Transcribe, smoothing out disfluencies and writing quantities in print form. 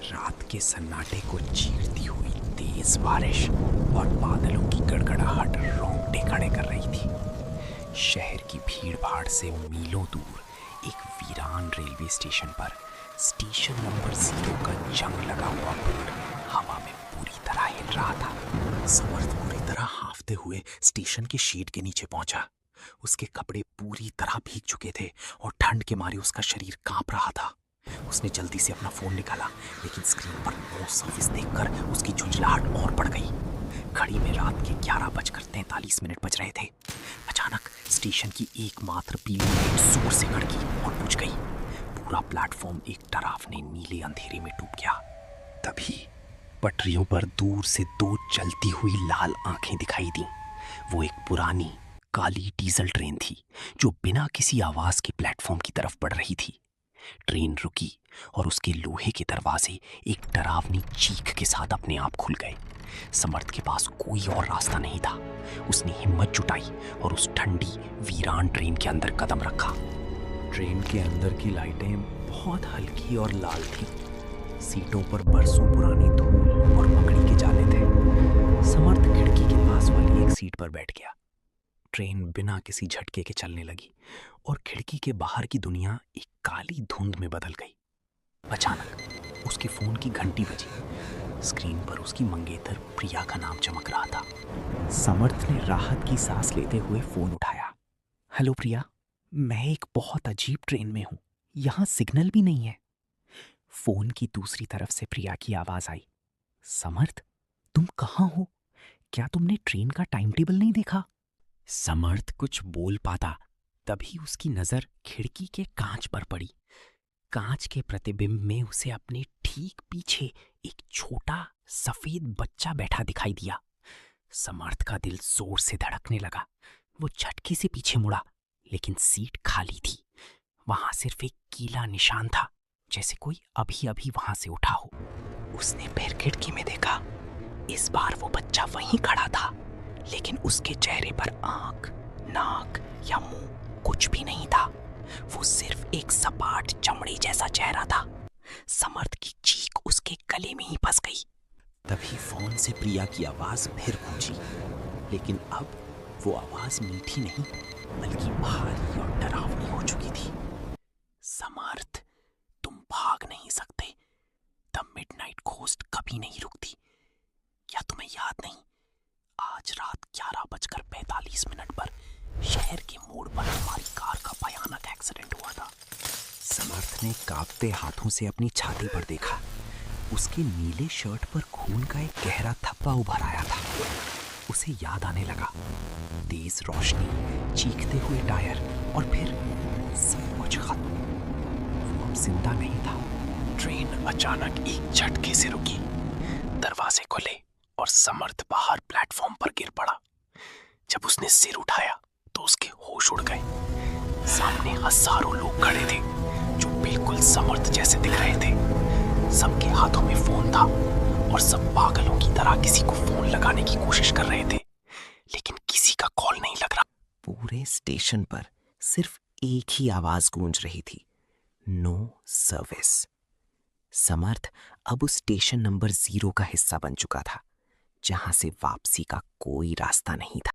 रात के सन्नाटे को चीरती हुई तेज बारिश और बादलों की गड़गड़ाहट रोंगटे खड़े कर रही थी। शहर की भीड़ भाड़ से मीलों दूर एक वीरान रेलवे स्टेशन पर स्टेशन नंबर 0 का जंग लगा हुआ बोर्ड हवा में पूरी तरह हिल रहा था। समर्थ पूरी तरह हांफते हुए स्टेशन के शेड के नीचे पहुंचा। उसके कपड़े पूरी तरह भीग चुके थे और ठंड के मारे उसका शरीर कांप रहा था। उसने जल्दी से अपना फोन निकाला, लेकिन स्क्रीन पर नो सर्विस देखकर उसकी झुंझलाहट और बढ़ गई। घड़ी में रात के 11:43 बज रहे थे। अचानक स्टेशन की एकमात्र पीली लाइट जोर से कड़की और बुझ गई। पूरा प्लेटफॉर्म एक डरावने नीले अंधेरे में डूब गया। तभी पटरियों पर दूर से 2 जलती हुई लाल आंखें दिखाई दी। वो एक पुरानी काली डीजल ट्रेन थी जो बिना किसी आवाज के प्लेटफॉर्म की तरफ बढ़ रही थी। ट्रेन रुकी और उसके लोहे के दरवाजे एक डरावनी चीख के साथ अपने आप खुल गए। समर्थ के पास कोई और रास्ता नहीं था। उसने हिम्मत जुटाई और उस ठंडी वीरान ट्रेन के अंदर कदम रखा। ट्रेन के अंदर की लाइटें बहुत हल्की और लाल थीं। सीटों पर बरसों पुरानी धूल और मकड़ी के जाले थे। समर्थ खिड़की के पास वाली एक सीट पर बैठ गया। ट्रेन बिना किसी झटके के चलने लगी और खिड़की के बाहर की दुनिया एक काली धुंध में बदल गई। अचानक उसके फोन की घंटी बजी। स्क्रीन पर उसकी मंगेतर प्रिया का नाम चमक रहा था। समर्थ ने राहत की सांस लेते हुए फोन उठाया। हेलो प्रिया, मैं एक बहुत अजीब ट्रेन में हूँ। यहाँ सिग्नल भी नहीं है। फोन की दूसरी तरफ से प्रिया की आवाज आई। समर्थ, तुम कहाँ हो? क्या तुमने ट्रेन का टाइम टेबल नहीं देखा? समर्थ कुछ बोल पाता, तभी उसकी नजर खिड़की के कांच पर पड़ी। कांच के प्रतिबिंब में उसे अपने ठीक पीछे एक छोटा सफेद बच्चा बैठा दिखाई दिया। समर्थ का दिल जोर से धड़कने लगा। वो झटके से पीछे मुड़ा, लेकिन सीट खाली थी। वहां सिर्फ एक गीला निशान था, जैसे कोई अभी अभी वहां से उठा हो। उसने फिर खिड़की में देखा। इस बार वो बच्चा वहीं खड़ा था, लेकिन उसके चेहरे पर आंख, नाक या मुंह कुछ भी नहीं था। वो सिर्फ एक सपाट चमड़ी जैसा चेहरा था। समर्थ की चीख उसके गले में ही फंस गई। तभी फोन से प्रिया की आवाज फिर गूंजी, लेकिन अब वो आवाज मीठी नहीं बल्कि भारी और डरावनी हो चुकी थी। समर्थ, तुम भाग नहीं सकते। द मिडनाइट घोस्ट कभी नहीं रुकती। क्या तुम्हें याद नहीं, आज रात 11:45 पर शहर के मोड़ पर हमारी कार का भयानक एक्सीडेंट हुआ था। समर्थ ने कांपते हाथों से अपनी छाती पर देखा। उसके नीले शर्ट पर खून का एक गहरा धब्बा उभर आया था। उसे याद आने लगा। तेज रोशनी, चीखते हुए टायर और फिर सब कुछ खत्म। वो अब जिंदा नहीं था। ट्रेन अचानक एक झटके से रुकी। दरवाजे खुले और समर्थ बाहर प्लेटफॉर्म पर गिर पड़ा। जब उसने सिर उठाया तो उसके होश उड़ गए। सामने हजारों लोग खड़े थे जो बिल्कुल समर्थ जैसे दिख रहे थे। सबके हाथों में फोन था और सब पागलों की तरह किसी को फोन लगाने की कोशिश कर रहे थे, लेकिन किसी का कॉल नहीं लग रहा। पूरे स्टेशन पर सिर्फ एक ही आवाज गूंज रही थी, नो सर्विस। समर्थ अब उस स्टेशन नंबर 0 का हिस्सा बन चुका था, जहां से वापसी का कोई रास्ता नहीं था।